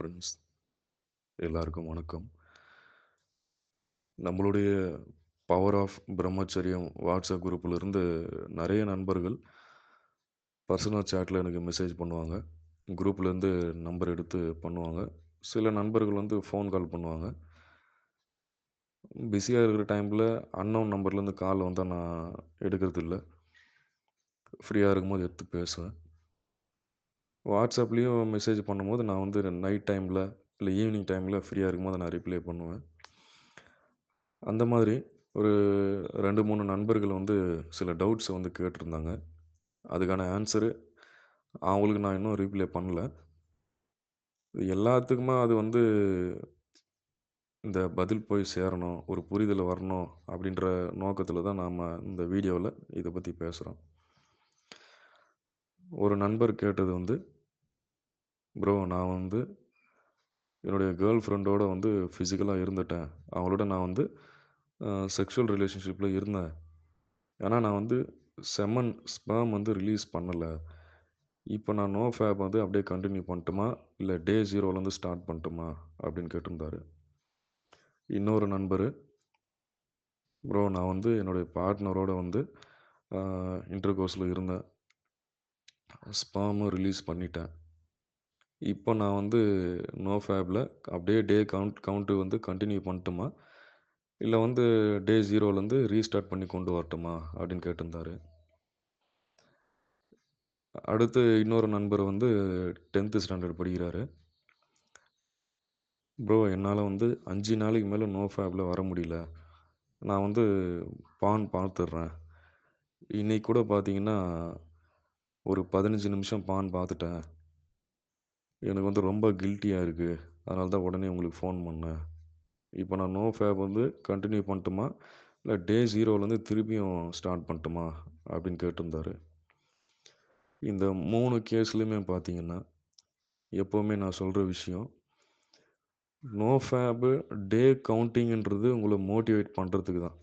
Friends எல்லாருக்கும் வணக்கம். நம்மளுடைய பவர் ஆஃப் பிரம்மச்சரியம் வாட்ஸ்அப் குரூப்லேருந்து நிறைய நண்பர்கள் பர்சனல் சேட்டில் எனக்கு மெசேஜ் பண்ணுவாங்க. குரூப்லேருந்து நம்பர் எடுத்து பண்ணுவாங்க. சில நண்பர்கள் வந்து ஃபோன் கால் பண்ணுவாங்க. பிஸியாக இருக்கிற டைமில் அன்னோன் நம்பர்லேருந்து கால் வந்தால் நான் எடுக்கிறதில்ல. ஃப்ரீயாக இருக்கும்போது எடுத்து பேசுவேன். வாட்ஸ்அப்லேயும் மெசேஜ் பண்ணும்போது நான் வந்து நைட் டைமில் இல்லை ஈவினிங் டைமில் ஃப்ரீயாக இருக்கும்போது நான் ரிப்ளை பண்ணுவேன். அந்த மாதிரி ஒரு 2, 3 நண்பர்கள் வந்து சில டவுட்ஸ வந்து கேட்டிருந்தாங்க. அதுக்கான ஆன்சரு அவங்களுக்கு நான் இன்னும் ரீப்ளே பண்ணல. இது எல்லாத்துக்குமா அது வந்து இந்த பதில் போய் சேரணும், ஒரு புரிதல் வரணும் அப்படின்ற நோக்கத்தில தான் நாம இந்த வீடியோல இத பத்தி பேசுறோம். ஒரு நண்பர் கேட்டது வந்து, "ப்ரோ நான் வந்து என்னுடைய கேர்ள் ஃப்ரெண்டோட வந்து ஃபிசிக்கலா இருந்துட்டேன். அவங்களோட நான் வந்து செக்ஷுவல் ரிலேஷன்ஷிப்ல இருந்தேன். ஆனா நான் வந்து ஸ்பெர்ம் வந்து ரிலீஸ் பண்ணல. இப்ப நான் நோ ஃபேப் வந்து அப்படியே கன்டின்யூ பண்ணட்டுமா? இல்ல டே 0லேருந்து ஸ்டார்ட் பண்ணட்டுமா? அப்படின்னு கேட்டிருந்தாரு. இன்னொரு நண்பரு, ப்ரோ நான் வந்து என்னுடைய பார்ட்னரோட வந்து அ இன்டர்கோர்ஸ்ல இருந்தேன். ஸ்பெர்மும் ரிலீஸ் பண்ணிட்டேன். இப்போ நான் வந்து நோ ஃபேப்ல அப்படியே டே கவுண்ட் வந்து கன்டின்யூ பண்ணட்டுமா? இல்ல வந்து டே 0லேருந்து ரீஸ்டார்ட் பண்ணி கொண்டு வரட்டுமா? அப்படின்னு கேட்டிருந்தாரு. அடுத்து இன்னொரு நண்பர் வந்து 10த் ஸ்டாண்டர்ட் படிக்கிறாரு. ப்ரோ என்னால வந்து 5 நாளைக்கு மேல நோ ஃபேப்ல வர முடியல. நான் வந்து பான் பார்த்துடுறேன். இன்னைக்கு கூட பார்த்தீங்கன்னா, ஒரு 15 நிமிஷம் பான் பார்த்துட்டேன். எனக்கு வந்து ரொம்ப கில்ட்டியா இருக்கு. அதனால தான் உடனே உங்களுக்கு ஃபோன் பண்ணேன். இப்போ நான் நோ ஃபேப் வந்து கன்டின்யூ பண்ணட்டுமா? இல்ல டே 0லேருந்து திருப்பியும் ஸ்டார்ட் பண்ணட்டுமா? அப்படின்னு கேட்டிருந்தாரு. இந்த 3 கேஸ்லயுமே பார்த்தீங்கன்னா, எப்பவுமே நான் சொல்ற விஷயம், நோ ஃபேப் டே கவுண்டிங்ன்றது உங்கள மோட்டிவேட் பண்றதுக்கு தான்.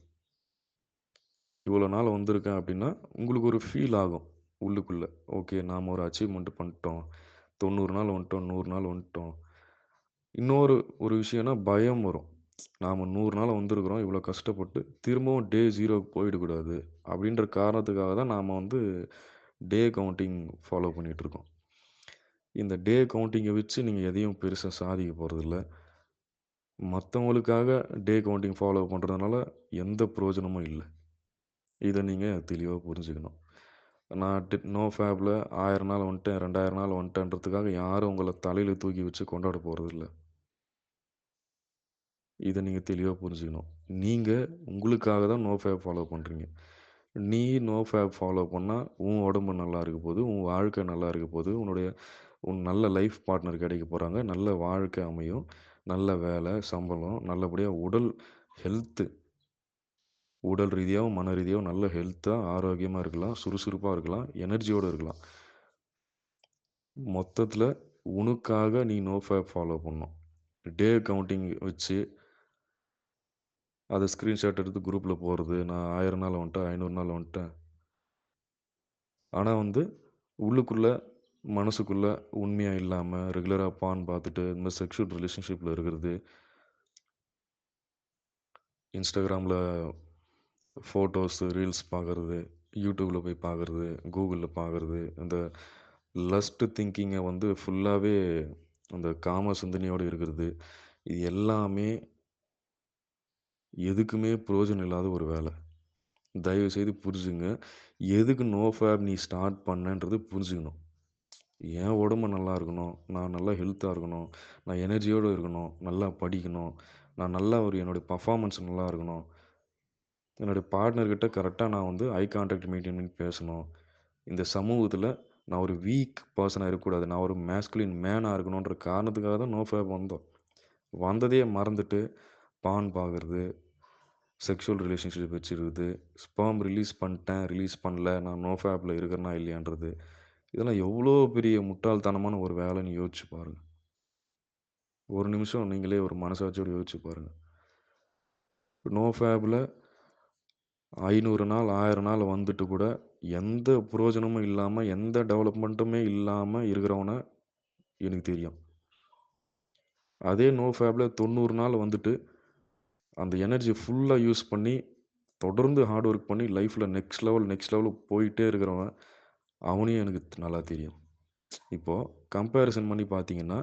இவ்வளோ நாள் வந்திருக்கேன் அப்படின்னா, உங்களுக்கு ஒரு ஃபீல் ஆகும் உள்ளுக்குள்ள. ஓகே நாம ஒரு அச்சீவ்மெண்ட் பண்ணிட்டோம். 90 நாள் வந்துட்டோம், 100 நாள் வந்துட்டோம். இன்னொரு ஒரு விஷயம்னா பயம் வரும். நாம 100 நாள் வந்திருக்கிறோம், இவ்வளோ கஷ்டப்பட்டு, திரும்பவும் டே 0க்கு போயிடக்கூடாது. அப்படின்ற காரணத்துக்காக தான் நாம வந்து டே கவுண்டிங் ஃபாலோ பண்ணிட்டுருக்கோம். இந்த டே கவுண்டிங்க வச்சு நீங்க எதையும் பெருசா சாதிக்க போறதில்ல. மத்தவங்களுக்காக டே கவுண்டிங் ஃபாலோ பண்றதுனால எந்த பிரயோஜனமும் இல்ல. இத நீங்க தெளிவா புரிஞ்சுக்கணும். நான் நோ ஃபேப்ல 1000 நாள் வந்துட்டேன், 2000 நாள் வந்துட்டேன்றதுக்காக யாரும் உங்கள தலையில தூக்கி வச்சு கொண்டாட போறதில்ல. இத நீங்க தெளிவா புரிஞ்சுக்கணும். நீங்க உங்களுக்காக தான் நோ ஃபேப் ஃபாலோ பண்றீங்க. நீ நோ ஃபேப் ஃபாலோ பண்ணா, உன் உடம்பு நல்லா இருக்க போது, உன் வாழ்க்கை நல்லா இருக்க போது, உன் நல்ல லைஃப் பார்ட்னர் கிடைக்க போறாங்க. நல்ல வாழ்க்கை அமையும். நல்ல வேலை, சம்பளம், நல்லபடியா ஹெல்த் உடல் ரீதியாவும், மன ரீதியாவும் நல்ல ஹெல்த்தா, ஆரோக்கியமா இருக்கலாம். சுறுசுறுப்பா இருக்கலாம். எனர்ஜியோட இருக்கலாம். மொத்தத்துல உனக்காக நீ நோ ஃபேப் ஃபாலோ பண்ணணும். டே கவுண்டிங் வச்சு அத ஸ்கிரீன்ஷாட் எடுத்து குரூப்ல போடுறது. நான் 1000 நாள் வந்துட்டேன், 500 நாள் வந்துட்டேன். ஆனா வந்து உள்ளுக்குள்ள, மனசுக்குள்ள உண்மையா இல்லாம ரெகுலரா பான் பார்த்துட்டு, இந்த மாரி செக்ஷுவல் ரிலேஷன்ஷிப்ல இருக்கிறது. Instagramல ஃபோட்டோஸ், ரீல்ஸ் பார்க்கறது, YouTubeல போய் பார்க்கறது, Googleல பார்க்கறது. இந்த லஸ்ட் திங்கிங்க வந்து ஃபுல்லாவே அந்த காம சிந்தனையோட இருக்கிறது. இது எல்லாமே எதுக்குமே பிரயோஜனம் இல்லாத ஒரு வேல. தயவுசெய்து புரிஞ்சுங்க. எதுக்கு நோ ஃபேப் நீ ஸ்டார்ட் பண்ணன்றது புரிஞ்சுக்கணும். என் உடம்பு நல்லா இருக்கணும். நான் நல்லா ஹெல்த்தா இருக்கணும். நான் எனர்ஜியோட இருக்கணும். நல்லா படிக்கணும். நான் நல்லா என்னுடைய பெர்ஃபார்மன்ஸ் நல்லா இருக்கணும். என்னுடைய பார்ட்னர் கிட்ட கரெக்ட்டா நான் வந்து ஐ கான்டாக்ட் மெயின்டெயின் பண்ணி பேசணும். இந்த சமூகத்தில நான் ஒரு வீக் பெர்சனா இருக்கக்கூடாது. நான் ஒரு மாஸ்குலின் மேனா இருக்கணுன்ற காரணத்துக்காக தான் நோ ஃபேப் வந்தோம். வந்ததையே மறந்துட்டு பான் பார்க்கறது, செக்ஷுவல் ரிலேஷன்ஷிப் வச்சிருக்குது, ஸ்பெர்ம் ரிலீஸ் பண்ணிட்டேன், ரிலீஸ் பண்ணல, நான் நோ ஃபேப்ல இருக்கிறேனா இல்லையான்றது. இதெல்லாம் எவ்வளோ பெரிய முட்டாள்தனமான ஒரு வேலைன்னு யோசிச்சு பாருங்க. ஒரு நிமிஷம் நீங்களே ஒரு மனசாட்சியோட யோசிச்சு பாருங்க. நோ ஃபேப்ல 500 நாள், 1000 நாள் வந்துட்டு கூட எந்த பிரயோஜனமும் இல்லாம, எந்த டெவலப்மென்ட்டுமே இல்லாம இருக்கிறவன எனக்கு தெரியும். அதே நோ ஃபேப்ல 90 நாள் வந்துட்டு, அந்த எனர்ஜி ஃபுல்லா யூஸ் பண்ணி, தொடர்ந்து ஹார்ட் ஒர்க் பண்ணி லைஃப்ல நெக்ஸ்ட் லெவல் போயிட்டே இருக்கிறவன், அவனையும் எனக்கு நல்லா தெரியும். இப்போ கம்பேரிசன் பண்ணி பார்த்தீங்கன்னா,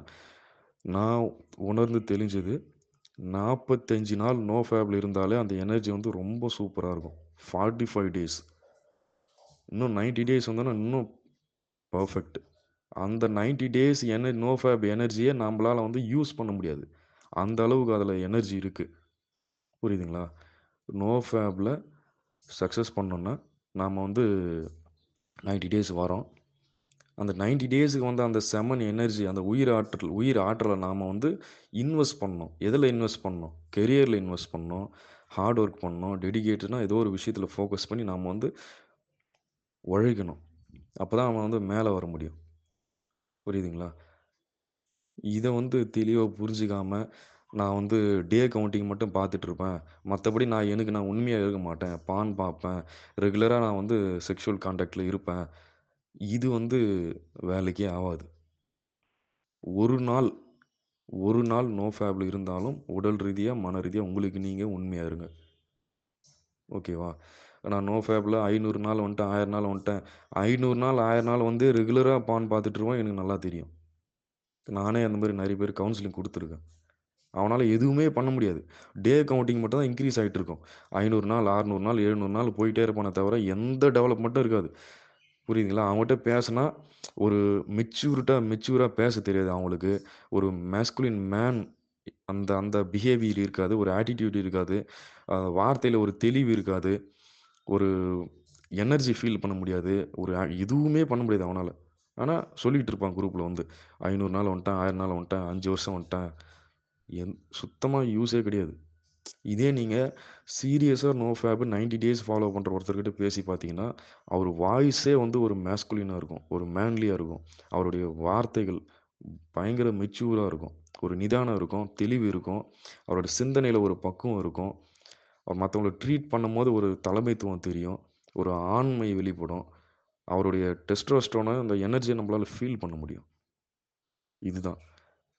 நான் உணர்ந்து தெளிஞ்சது 45 நாள் நோ ஃபேப்ல இருந்தாலே அந்த எனர்ஜி வந்து ரொம்ப சூப்பரா இருக்கும். 45 டேஸ். இன்னும் 90 டேஸ் வந்தோன்னா இன்னும் பெர்ஃபெக்ட். அந்த 90 டேஸ் நோ ஃபேப் எனர்ஜிய நம்பளால வந்து யூஸ் பண்ண முடியாது. அந்த அளவுக்கு அதில எனர்ஜி இருக்கு. புரியுதுங்களா? நோ ஃபேப்ல சக்சஸ் பண்ணோம்னா, நாம வந்து 90 டேஸ் வரோம். அந்த 90 டேஸ்க்கு வந்து அந்த செமன் எனர்ஜி, அந்த உயிர் ஆற்றல நாம வந்து இன்வெஸ்ட் பண்ணணும். எதுல இன்வெஸ்ட் பண்ணணும்? கெரியர்ல இன்வெஸ்ட் பண்ணணும். ஹார்ட் ஒர்க் பண்ணணும். டெடிகேட்டட்னா ஏதோ ஒரு விஷயத்தில ஃபோக்கஸ் பண்ணி நாம வந்து உழைக்கணும். அப்பதான் அவன் வந்து மேல வர முடியும். புரியுதுங்களா? இத வந்து தெளிவா புரிஞ்சுக்காம, நான் வந்து டே கவுண்டிங் மட்டும் பார்த்துட்டு இருப்பேன். மத்தபடி நான் உண்மையா இருக்க மாட்டேன். பான் பார்ப்பேன். ரெகுலரா நான் வந்து செக்சுவல் கான்டாக்ட்ல இருப்பேன். இது வந்து வேலைக்கே ஆவாது. ஒரு நாள் ஒரு நாள் நோ ஃபேப்ல இருந்தாலும், உடல் ரீதியா, மன ரீதியா உங்களுக்கு நீங்க உண்மையா இருங்க. ஓகேவா? நான் நோ ஃபேப்ல 500 நாள் வந்துட்டேன், 1000 நாள் வந்துட்டேன். 500 நாள், 1000 நாள் வந்து ரெகுலரா பான் பார்த்துட்டு இருப்பேன். எனக்கு நல்லா தெரியும். நானே அந்த மாரி நெறைய பேருக்கு கவுன்சிலிங் குடுத்துருக்கேன். அவனால எதுவுமே பண்ண முடியாது. டே கவுண்டிங் மட்டும் தான் இன்கிரீஸ் ஆயிட்டு இருக்கும். 500 நாள், 600 நாள், 700 நாள் போயிட்டே இருப்பானே தவிர, எந்த டெவலப்மென்ட்டும் இருக்காது. புரியுதுங்களா? அவன்கிட்ட பேசுனா, ஒரு மெச்சூரா பேச தெரியாது அவங்களுக்கு. ஒரு மேஸ்குலின் மேன் அந்த அந்த பிஹேவியர் இருக்காது. ஒரு ஆட்டிட்யூட் இருக்காது. வார்த்தையில ஒரு தெளிவு இருக்காது. ஒரு எனர்ஜி ஃபீல் பண்ண முடியாது. எதுவுமே பண்ண முடியாது அவனால. ஆனா சொல்லிட்டு இருப்பான் குரூப்ல வந்து. 500 நாள் வந்துட்டேன், 1000 நாள் வந்துட்டேன், 5 வருஷம் வந்துட்டேன். சுத்தமா யூஸே கிடையாது. இதே நீங்க சீரியஸா நோ ஃபேப் 90 டேஸ் ஃபாலோ பண்ற ஒருத்தர்கிட்ட பேசி பார்த்தீங்கன்னா, அவரு வாய்ஸே வந்து ஒரு மேஸ்குலினா இருக்கும். ஒரு மேன்லியா இருக்கும். அவருடைய வார்த்தைகள் பயங்கர மெச்சூரா இருக்கும். ஒரு நிதானம் இருக்கும். தெளிவு இருக்கும். அவரோட சிந்தனையில ஒரு பக்குவம் இருக்கும். அவர் மத்தவங்கள ட்ரீட் பண்ணும்போது ஒரு தலைமைத்துவம் தெரியும். ஒரு ஆண்மை வெளிப்படும். அவருடைய டெஸ்டோஸ்டெரோன அந்த எனர்ஜிய நம்மளால ஃபீல் பண்ண முடியும். இதுதான்.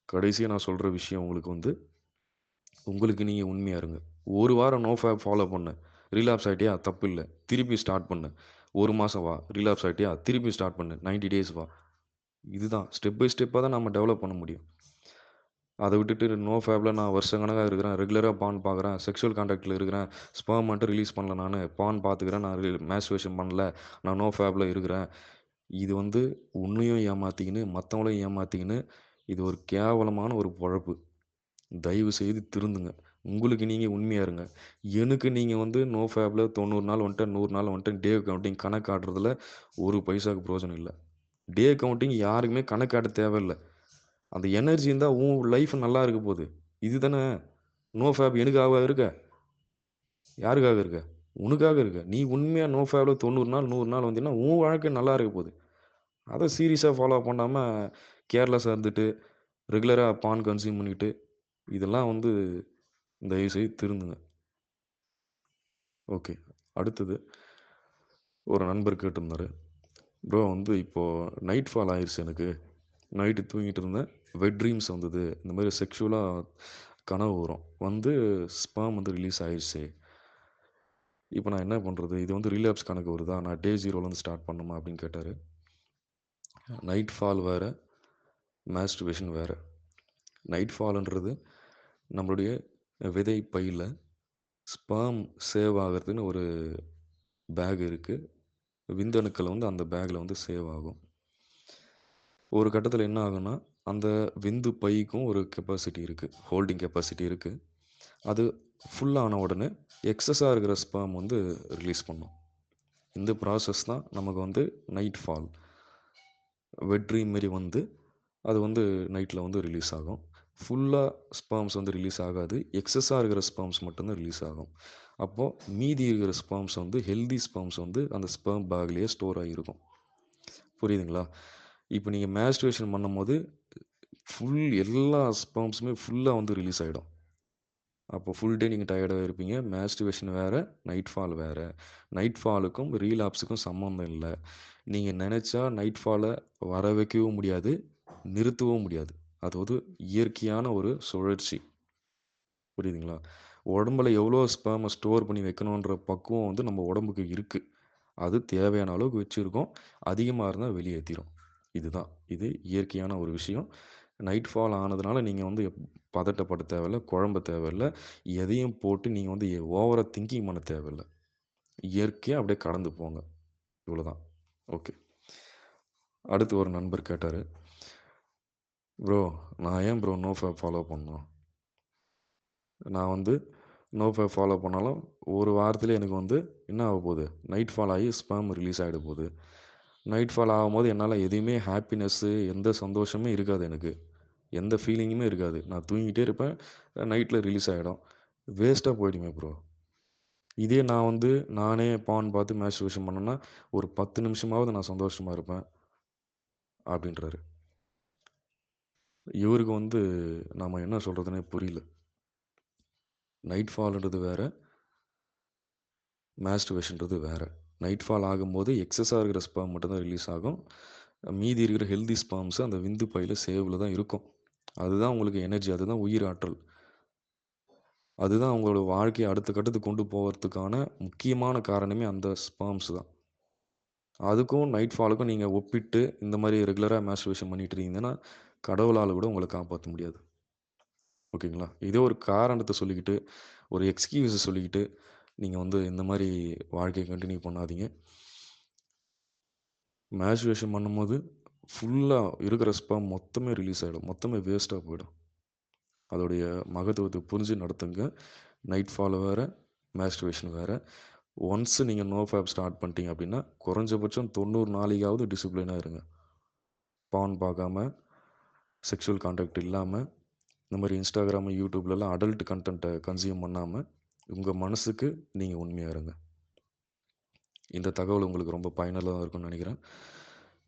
கடைசியா நான் சொல்ற விஷயம் உங்களுக்கு வந்து உங்களுக்கு நீங்க உண்மையா இருங்க. 1 வாரம் நோ ஃபேப் ஃபாலோ பண்ணு. ரிலாப்ஸ் ஆயிட்டியா? தப்பில்ல. திருப்பி ஸ்டார்ட் பண்ணு. 1 மாசம் வா. ரிலாப்ஸ் ஆயிட்டியா? திருப்பி ஸ்டார்ட் பண்ணு. 90 டேஸ் வா. இதுதான். ஸ்டெப் பை ஸ்டெப்பா தான் நம்ம டெவலப் பண்ண முடியும். அத விட்டுட்டு நோ ஃபேப்ல நான் வருஷக்கணக்கா இருக்கிறேன். ரெகுலரா பான் பார்க்குறேன். செக்சுவல் கான்டாக்ட்ல இருக்கிறேன். ஸ்பெர்ம் மட்டும் ரிலீஸ் பண்ணல நானு. பான் பார்த்துக்கிறேன். நான் மாஸ்டர்பேஷன் பண்ணல. நான் நோ ஃபேப்ல இருக்கிறேன். இது வந்து உன்னையும் ஏமாத்திக்கின்னு, மத்தவங்களையும் ஏமாத்திக்கின்னு, இது ஒரு கேவலமான ஒரு பொழப்பு. தயவு செய்து திருந்துங்க. உங்களுக்கு நீங்க உண்மையா இருங்க. எனக்கு நீங்க வந்து நோ ஃபேப்ல 90 நாள் வந்துட்டேன், 100 நாள் வந்துட்டேன், டே கவுண்டிங் கணக்கு காட்டுறதுல ஒரு பைசாக்கு பிரயோஜனம் இல்ல. டே கவுண்டிங் யாருக்குமே கணக்கு காட்ட தேவையில்ல. அந்த எனர்ஜி இருந்தா உன் லைஃப் நல்லா இருக்க போது. இதுதானே நோ ஃபேப் எனக்காகவா இருக்க? யாருக்காக இருக்க? உனக்காக இருக்க. நீ உண்மையா நோ ஃபேப்ல 90 நாள், 100 நாள் வந்தீன்னா, உன் வாழ்க்கை நல்லா இருக்க போது. அத சீரியஸா ஃபாலோ பண்ணாம கேர்லெஸ்ஸா இருந்துட்டு, ரெகுலரா பான் கன்சியூம் பண்ணிட்டு, இதெல்லாம் வந்து தயவுசெய்து திருந்துங்க. ஓகே. அடுத்தது ஒரு நண்பர் கேட்டிருந்தாரு. ப்ரோ வந்து இப்போ நைட் ஃபால் ஆயிருச்சு எனக்கு. நைட்டு தூங்கிட்டு இருந்தேன். வெட் ட்ரீம்ஸ் வந்தது. இந்த மாரி செக்ஷுவலா கனவு வரும். வந்து ஸ்பெர்ம் வந்து ரிலீஸ் ஆயிருச்சு. இப்ப நான் என்ன பண்றது? இது வந்து ரீலாப்ஸ் கணக்கு வருதா? நான் டே 0லேருந்து ஸ்டார்ட் பண்ணணுமா? அப்படின்னு கேட்டாரு. நைட் ஃபால் வேற, மாஸ்டர்பேஷன் வேற. நைட் ஃபால்ன்றது நம்மளுடைய விதை பையில ஸ்பெர்ம் சேவ் ஆகுறதுன்னு ஒரு பேக் இருக்கு. விந்தணுக்கள் வந்து அந்த பேக்ல வந்து சேவ் ஆகும். ஒரு கட்டத்தில என்ன ஆகும்னா, அந்த விந்து பைக்கும் ஒரு கெப்பாசிட்டி இருக்கு. ஹோல்டிங் கெப்பாசிட்டி இருக்கு. அது ஃபுல் ஆன உடனே எக்ஸஸா இருக்கிற ஸ்பெர்ம் வந்து ரிலீஸ் பண்ணும். இந்த ப்ராசஸ் தான் நமக்கு வந்து நைட் ஃபால். வெட் ட்ரீம் மாரி வந்து அது வந்து நைட்ல வந்து ரிலீஸ் ஆகும். ஃபுல்லா ஸ்பெர்ம்ஸ் வந்து ரிலீஸ் ஆகாது. எக்ஸஸா இருக்கிற ஸ்பெர்ம்ஸ் மட்டும் தான் ரிலீஸ் ஆகும். அப்போ மீதி இருக்கிற ஸ்பெர்ம்ஸ் வந்து ஹெல்தி ஸ்பெர்ம்ஸ் வந்து அந்த ஸ்பெர்ம் பேக்லயே ஸ்டோர் ஆகியிருக்கும். புரியுதுங்களா? இப்ப நீங்க மாஸ்டர்பேஷன் பண்ணும்போது எல்லா ஸ்பெர்ம்ஸுமே ஃபுல்லா வந்து ரிலீஸ் ஆயிடும். அப்போ ஃபுல் டே நீங்க டயர்டா இருப்பீங்க. மாஸ்டர்பேஷன் வேற, நைட் ஃபால் வேற. நைட் ஃபாலுக்கும் ரீலாப்ஸுக்கும் சம்மந்தம் இல்ல. நீங்க நெனச்சா நைட் ஃபால வர வைக்கவும் முடியாது, நிறுத்தவும் முடியாது. அதாவது இயற்கையான ஒரு சுழற்சி. புரியுதுங்களா? உடம்புல எவ்வளோ ஸ்பெர்ம ஸ்டோர் பண்ணி வைக்கணுன்ற பக்குவம் வந்து நம்ம உடம்புக்கு இருக்கு. அது தேவையான அளவுக்கு வச்சிருக்கோம். அதிகமா இருந்தா வெளியேத்திரும். இதுதான். இது இயற்கையான ஒரு விஷயம். நைட் ஃபால் ஆனதுனால நீங்க வந்து பதட்டப்பட தேவையில்ல, குழம்ப தேவையில்ல. எதையும் போட்டு நீங்க வந்து ஓவரா திங்கிங் பண்ண தேவையில்ல. இயற்கையா அப்படியே கடந்து போங்க. இவ்வளோதான். ஓகே. அடுத்து ஒரு நண்பர் கேட்டாரு, "ப்ரோ நான் ஏன் ப்ரோ நோ ஃபேப் ஃபாலோ பண்ணணும்? நான் வந்து நோ ஃபேப் ஃபாலோ பண்ணாலும், ஒரு வாரத்திலே எனக்கு வந்து என்ன ஆக போகுது? நைட் ஃபால் ஆகி ஸ்பெர்ம் ரிலீஸ் ஆயிட போகுது. நைட் ஃபால் ஆகும்போது என்னால எதையுமே ஹாப்பினஸ்ஸு எந்த சந்தோஷமே இருக்காது எனக்கு. எந்த ஃபீலிங்குமே இருக்காது. நான் தூங்கிட்டே இருப்பேன். நைட்ல ரிலீஸ் ஆயிடும். வேஸ்ட்டா போயிடுமே ப்ரோ. இதே நான் வந்து நானே பான் பார்த்து மாஸ்டர்பேஷன் பண்ணேன்னா, ஒரு 10 நிமிஷமாவது நான் சந்தோஷமா இருப்பேன்." அப்படின்றாரு. இவருக்கு வந்து நாம என்ன சொல்றதுன்னே புரியல. நைட் ஃபால்ன்றது வேற, மாஸ்டர்பேஷன்றது வேற. நைட் ஃபால் ஆகும்போது எக்ஸஸா இருக்கிற ஸ்பெர்ம் மட்டும் தான் ரிலீஸ் ஆகும். மீதி இருக்கிற ஹெல்தி ஸ்பெர்ம்ஸ் அந்த விந்து பையில சேவ்ல தான் இருக்கும். அதுதான் உங்களுக்கு எனர்ஜி. அதுதான் உயிர் ஆற்றல். அதுதான் உங்களோட வாழ்க்கைய அடுத்த கட்டத்துக்கு கொண்டு போவறதுக்கான முக்கியமான காரணமே அந்த ஸ்பெர்ம்ஸ் தான். அதுக்கும் நைட் ஃபாலுக்கும் நீங்க ஒப்பிட்டு இந்த மாரி ரெகுலரா மாஸ்டர்பேஷன் பண்ணிட்டு இருந்தீங்கன்னா, கடவுளால கூட உங்கள காப்பாத்த முடியாது. ஓகேங்களா? இதே ஒரு காரணத்த சொல்லிக்கிட்டு, ஒரு எக்ஸ்கியூஸ சொல்லிக்கிட்டு, நீங்க வந்து இந்த மாரி வாழ்க்கைய கன்டின்யூ பண்ணாதீங்க. மாஸ்டர்பேஷன் பண்ணும்போது, ஃபுல்லா இருக்கிற ஸ்பெர்ம் மொத்தமே ரிலீஸ் ஆயிடும். மொத்தமே வேஸ்ட்டா போயிடும். அதோடைய மகத்துவத்த புரிஞ்சு நடத்துங்க. நைட் ஃபால் வேற, மாஸ்டர்பேஷன் வேற. ஒன்ஸ் நீங்க நோ ஃபேப் ஸ்டார்ட் பண்ணிட்டீங்க அப்டின்னா, குறைஞ்சபட்சம் 90 நாளைக்காவது டிசிப்ளினா இருங்க. பான் பார்க்காம, செக்சுவல் கான்டாக்ட் இல்லாம, இந்த மாரி Instagram, YouTubeலலாம் அடல்ட் கன்டென்ட்ட கன்சியூம் பண்ணாம, உங்க மனசுக்கு நீங்க உண்மையா இருங்க. இந்த தகவல் உங்களுக்கு ரொம்ப பயனுள்ளதா இருக்கும்னு நெனைக்கிறேன்.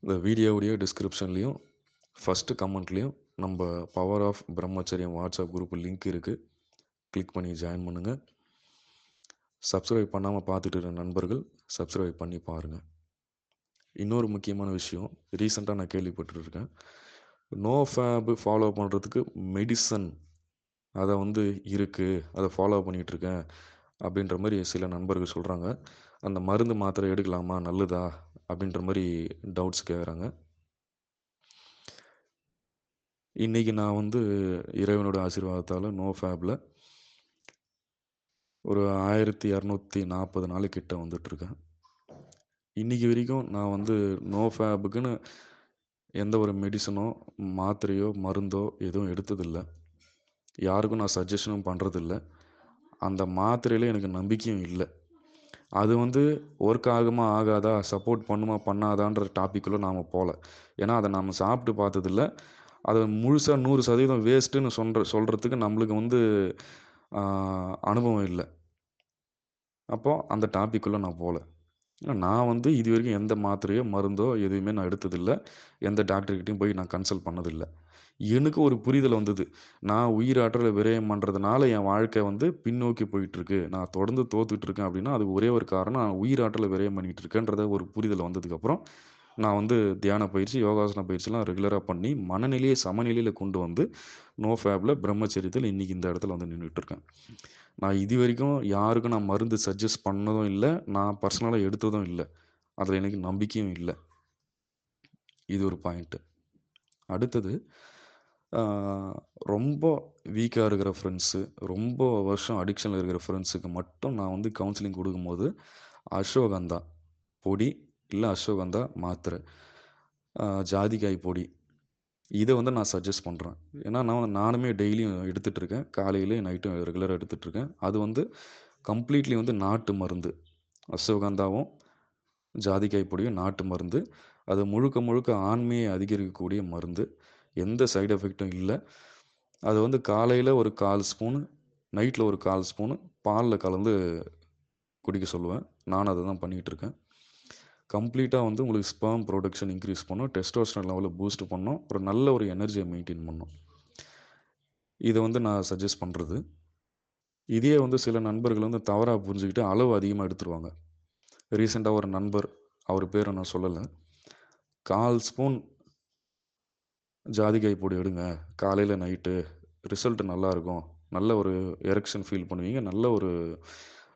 இந்த வீடியோவுடைய டிஸ்கிரிப்ஷன்லயும், ஃபர்ஸ்ட் கமெண்ட்லயும் நம்ப பவர் ஆஃப் பிரம்மச்சரியம் வாட்ஸ்அப் குரூப் லிங்க் இருக்கு. கிளிக் பண்ணி ஜாயின் பண்ணுங்க. சப்ஸ்கிரைப் பண்ணாம பார்த்துட்டு இருக்க நண்பர்கள், சப்ஸ்கிரைப் பண்ணி பாருங்க. இன்னொரு முக்கியமான விஷயம், ரீசென்ட்டா நான் கேள்விப்பட்டுருக்கேன். நோ ஃபேப் ஃபாலோ பண்றதுக்கு மெடிசன் அத வந்து இருக்கு. அத ஃபாலோ பண்ணிட்டுருக்கேன். அப்படின்ற மாரி சில நண்பர்கள் சொல்றாங்க. அந்த மருந்து, மாத்திரை எடுக்கலாமா? நல்லதா? அப்படின்ற மாரி டவுட்ஸ் கேட்குறாங்க. இன்னைக்கு நான் வந்து இறைவனோட ஆசீர்வாதத்தால நோ ஃபேப்ல ஒரு 1240 நாள் கிட்ட வந்துட்டுருக்கேன். இன்னைக்கு வரைக்கும் நான் வந்து நோ ஃபேப்புக்குன்னு எந்த ஒரு மெடிசனோ, மாத்திரையோ, மருந்தோ எதுவும் எடுத்ததில்ல. யாருக்கும் நான் சஜஷனும் பண்றதில்ல. அந்த மாத்திரையில எனக்கு நம்பிக்கையும் இல்ல. அது வந்து ஒர்க் ஆகுமா? ஆகாதா? சப்போர்ட் பண்ணுமா? பண்ணாதான்ற டாபிக்குள்ள நாம போல. ஏன்னா, அத நாம சாப்பிட்டு பார்த்ததில்ல. அத முழுசா 100% வேஸ்ட்டுன்னு சொல்றதுக்கு நம்மளுக்கு வந்து ஆ அனுபவம் இல்ல. அப்போ அந்த டாபிக்குள்ள நான் போல. நான் வந்து இதுவரைக்கும் எந்த மாத்திரையோ, மருந்தோ எதுவுமே நான் எடுத்ததில்ல. எந்த டாக்டர்கிட்டயும் போய் நான் கன்சல்ட் பண்ணதில்ல. எனக்கு ஒரு புரிதல் வந்தது. நான் உயிராற்றல விரயம் பண்றதுனால என் வாழ்க்கை வந்து பின்னோக்கி போயிட்டுருக்கு. நான் தொடர்ந்து தோத்துட்டு இருக்கேன் அப்டின்னா, அதுக்கு ஒரே ஒரு காரணம் நான் உயிராற்றல விரயம் பண்ணிட்டு இருக்கேன்றத ஒரு புரிதல் வந்ததுக்கப்புறம், நான் வந்து தியான பயிற்சி, யோகாசன பயிற்சிலாம் ரெகுலரா பண்ணி, மனநிலைய சமநிலையில கொண்டு வந்து, நோ ஃபேப்ல பிரம்மச்சரியத்துல இன்னைக்கு இந்த இடத்துல வந்து நின்னுட்டு இருக்கேன். நான் இதுவரைக்கும் யாருக்கும் நான் மருந்து சஜெஸ்ட் பண்ணதும் இல்ல. நான் பர்சனலா எடுத்ததும் இல்ல. அதுல எனக்கு நம்பிக்கையும் இல்ல. இது ஒரு பாயிண்ட்டு. அடுத்தது, ஆ ரொம்ப வீக்கா இருக்கிற ஃப்ரெண்ட்ஸு, ரொம்ப வருஷம் அடிக்ஷன்ல இருக்கிற ஃப்ரெண்ட்ஸுக்கு மட்டும் நான் வந்து கவுன்சிலிங் குடுக்கும்போது, அஸ்வகந்தா பொடி, இல்ல அஸ்வகந்தா மாத்திரை, ஜாதிக்காய் பொடி இத வந்து நான் சஜெஸ்ட் பண்றேன். ஏன்னா, நானுமே டெய்லியும் எடுத்துட்டு இருக்கேன். காலையிலயும், நைட்டும் ரெகுலரா எடுத்துட்டு இருக்கேன். அது வந்து கம்ப்ளீட்லி வந்து நாட்டு மருந்து. அஸ்வகந்தாவும், ஜாதிக்காய் பொடியும் நாட்டு மருந்து. அது முழுக்க முழுக்க ஆண்மையை அதிகரிக்கக்கூடிய மருந்து. எந்த சைட் எஃபெக்ட்டும் இல்ல. அது வந்து காலையில ஒரு 1/4 ஸ்பூனு, நைட்ல ஒரு 1/4 ஸ்பூனு பால்ல கலந்து குடிக்க சொல்லுவேன். நானும் அத தான் பண்ணிட்டு இருக்கேன். கம்ப்ளீட்டா வந்து உங்களுக்கு ஸ்பெர்ம் புரொடக்ஷன் இன்கிரீஸ் பண்ணும். டெஸ்டோஸ்டெரான் லெவல பூஸ்ட் பண்ணும். ஒரு நல்ல ஒரு எனர்ஜிய மெயின்டெயின் பண்ணும். இத வந்து நான் சஜெஸ்ட் பண்றது. இதே வந்து சில நண்பர்கள் வந்து தவறா புரிஞ்சுகிட்டு அளவு அதிகமா எடுத்துருவாங்க. ரீசென்ட்டா ஒரு நண்பர், அவர் பேர நான் சொல்லல. 1/4 ஸ்பூன் ஜாதிக்காய் பொடி எடுங்க. காலையில, நைட்டு ரிசல்ட் நல்லாருக்கும். நல்ல ஒரு எரெக்ஷன் ஃபீல் பண்ணுவீங்க. நல்ல ஒரு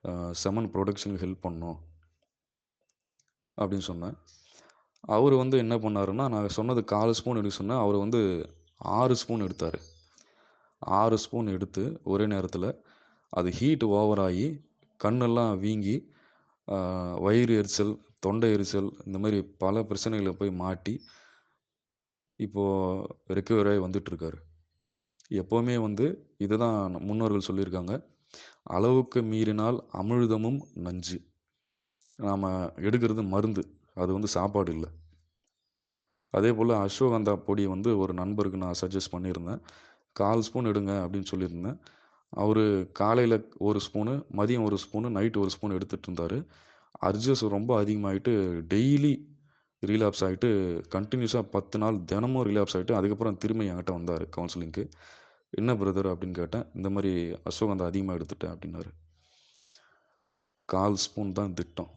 அ செமன் புரொடக்ஷனுக்கு ஹெல்ப் பண்ணும்." அப்படின்னு சொன்னேன். அவரு வந்து என்ன பண்ணாருன்னா, நான் சொன்னது 1/4 ஸ்பூன் எடுக்க சொன்னேன். அவரு வந்து 6 ஸ்பூன் எடுத்தாரு. 6 ஸ்பூன் எடுத்து ஒரே நேரத்தில அது ஹீட் ஓவர் ஆயி, கண்ணெல்லாம் வீங்கி, அ வயிறு எரிச்சல், தொண்டை எரிச்சல் இந்த மாரி பல பிரச்சனைகள்ல போய் மாட்டி, இப்போ ரெக்கவர் ஆயி வந்துட்டுருக்காரு. எப்பவுமே வந்து இதுதான் முன்னோர்கள் சொல்லியிருக்காங்க. "அளவுக்கு மீறினால் அமிழ்தமும் நஞ்சு." நாம எடுக்கிறது மருந்து. அது வந்து சாப்பாடு இல்ல. அதேபோல அஸ்வகந்தா பொடி வந்து ஒரு நண்பருக்கு நான் சஜெஸ்ட் பண்ணியிருந்தேன். 1/4 ஸ்பூன் எடுங்க அப்படின்னு சொல்லியிருந்தேன். அவரு காலையில 1 ஸ்பூனு, மதியம் 1 ஸ்பூனு, நைட் 1 ஸ்பூன் எடுத்துட்டு இருந்தாரு. அர்ஜஸ் ரொம்ப அதிகமாயிட்டு டெய்லி ரீலாப்ஸ் ஆயிட்டு கன்டினியூஸா 10 நாள் தினமும் ரிலாப்ஸ் ஆயிட்டு, அதுக்கப்புறம் திரும்பி என்கிட்ட வந்தாரு கவுன்சிலிங்க்கு. "என்ன பிரதர்?" அப்படின்னு கேட்டேன். "இந்த மாரி அஸ்வகந்தா அதிகமா எடுத்துட்டேன்" அப்படின்னாரு. 1/4 ஸ்பூன் தான் திட்டம்.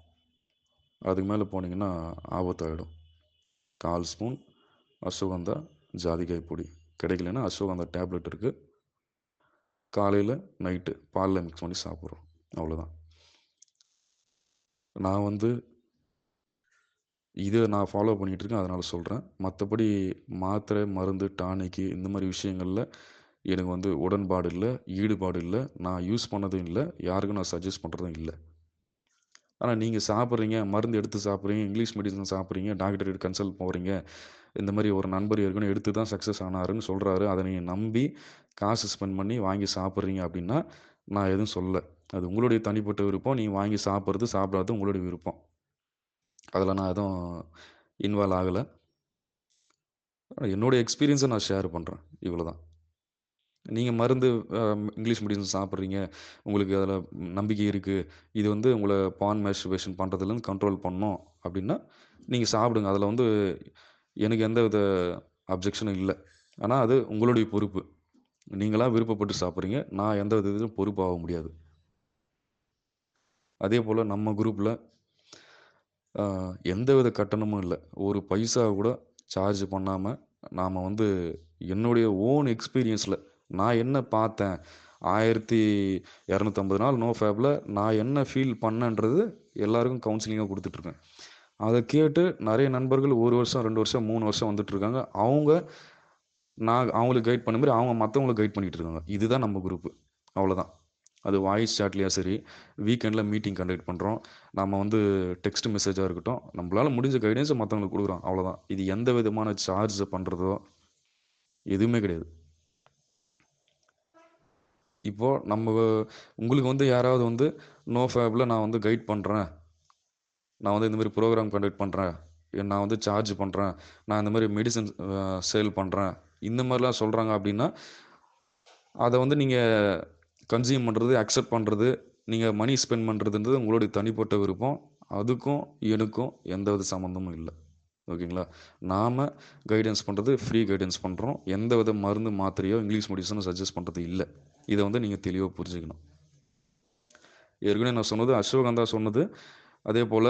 அதுக்கு மேல போனீங்கன்னா ஆபத்தாயிடும். 1/4 ஸ்பூன் அஸ்வகந்தா, ஜாதிக்காய் பொடி. கிடைக்கலன்னா அஸ்வகந்தா டேப்லெட் இருக்கு. காலையில, நைட்டு பால்ல மிக்ஸ் பண்ணி சாப்பிடுறோம். அவ்வளோதான். நான் வந்து இத நான் ஃபாலோ பண்ணிட்டு இருக்கேன். அதனால சொல்றேன். மத்தபடி மாத்திரை, மருந்து, டானிக்கு இந்த மாரி விஷயங்கள்ல எனக்கு வந்து உடன்பாடு இல்ல, ஈடுபாடு இல்ல. நான் யூஸ் பண்ணதும் இல்ல. யாருக்கும் நான் சஜெஸ்ட் பண்றதும் இல்ல. ஆனா நீங்க சாப்பிடுறீங்க, மருந்து எடுத்து சாப்பிடுறீங்க, இங்கிலீஷ் மெடிசின் சாப்பிடுறீங்க, டாக்டர் கிட்ட கன்சல்ட் போறீங்க. இந்த மாரி ஒரு நண்பர் ஏற்கனவே எடுத்து தான் சக்சஸ் ஆனாருன்னு சொல்றாரு. அத நீங்க நம்பி காசு ஸ்பெண்ட் பண்ணி வாங்கி சாப்பிடுறீங்க அப்டின்னா, நான் எதுவும் சொல்லல. அது உங்களுடைய தனிப்பட்ட விருப்பம். நீங்க வாங்கி சாப்பிடுறது, சாப்பிடாதது உங்களுடைய விருப்பம். அதுல நான் எதுவும் இன்வால்வ் ஆகல. என்னோட எக்ஸ்பீரியன்ஸ நான் ஷேர் பண்றேன். இவ்வளோதான். நீங்க மருந்து இங்கிலீஷ் மெடிசின் சாப்பிடுறீங்க. உங்களுக்கு அதில நம்பிக்கை இருக்கு. இது வந்து உங்கள பான் மாஸ்டர்பேஷன் பண்றதுலருந்து கண்ட்ரோல் பண்ணும் அப்டின்னா, நீங்க சாப்பிடுங்க. அதில வந்து எனக்கு எந்தவித அப்ஜெக்ஷனும் இல்ல. ஆனா அது உங்களுடைய பொறுப்பு. நீங்களா விருப்பப்பட்டு சாப்பிடுறீங்க. நான் எந்த விதத்திலும் பொறுப்பாக முடியாது. அதேபோல நம்ம குரூப்ல அ எந்தவித கட்டணமும் இல்ல. ஒரு பைசா கூட சார்ஜ் பண்ணாம, நாம வந்து என்னுடைய ஓன் எக்ஸ்பீரியன்ஸ்ல நான் என்ன பார்த்தேன், 1250 நாள் நோ ஃபேப்ல நான் என்ன ஃபீல் பண்ணேன்றது எல்லாருக்கும் கவுன்சிலிங்கா குடுத்துட்டுருக்கேன். அத கேட்டு நெறைய நண்பர்கள் 1 வருஷம், 2 வருஷம், 3 வருஷம் வந்துட்டுருக்காங்க. அவங்க நான் அவங்களுக்கு கைட் பண்ண மாரி அவங்க மத்தவங்களுக்கு கைட் பண்ணிட்டு இருக்காங்க. இதுதான் நம்ம குரூப். அவ்வளோதான். அது வாய்ஸ் சாட்லயா சரி, வீக்கெண்ட்ல மீட்டிங் கண்டக்ட் பண்றோம். நம்ம வந்து டெக்ஸ்ட் மெசேஜா இருக்கட்டும், நம்மளால முடிஞ்ச கைடன்ஸ மத்தவங்களுக்கு குடுக்குறோம். அவ்வளோதான். இது எந்த விதமான சார்ஜ் பண்றதோ எதுவுமே கிடையாது. இப்போ உங்களுக்கு வந்து யாராவது வந்து நோ ஃபேப்ல நான் வந்து கைட் பண்றேன். நான் வந்து இந்த மாரி புரோகிராம் கண்டக்ட் பண்றேன். நான் வந்து சார்ஜ் பண்றேன். நான் இந்த மாரி மெடிசின் சேல் பண்றேன். இந்த மாரிலாம் சொல்றாங்க அப்டின்னா, அத வந்து நீங்க கன்சியூம் பண்றது, அக்செப்ட் பண்றது, நீங்க மனி ஸ்பெண்ட் பண்றதுன்றது உங்களுடைய தனிப்பட்ட விருப்பம். அதுக்கும் எனக்கும் எந்தவித சம்மந்தமும் இல்ல. ஓகேங்களா? நாம கைடன்ஸ் பண்றது ஃப்ரீ கைடன்ஸ் பண்றோம். எந்தவித மருந்து, மாத்திரையோ, இங்கிலீஷ் மெடிசனோ சஜெஸ்ட் பண்றது இல்ல. இத வந்து நீங்க தெளிவா புரிஞ்சுக்கணும். ஏற்கனவே நான் சொன்னது அஸ்வகந்தா சொன்னது, அதேபோல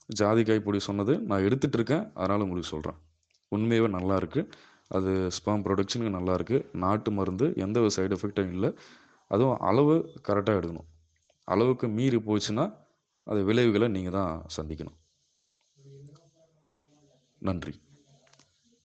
ஜாதிக்காய் பொடி சொன்னது நான் எடுத்துட்டு இருக்கேன். அதனால உங்களுக்கு சொல்றேன். உண்மையாவே நல்லாருக்கு. அது ஸ்பெர்ம் புரொடக்ஷனுக்கு நல்லாருக்கு. நாட்டு மருந்து. எந்த ஒரு சைட் எஃபெக்ட்டும் இல்ல. அதுவும் அளவு கரெக்ட்டா எடுக்கணும். அளவுக்கு மீறி போச்சுன்னா, அது விளைவுகள நீங்க தான் சந்திக்கணும். நன்றி.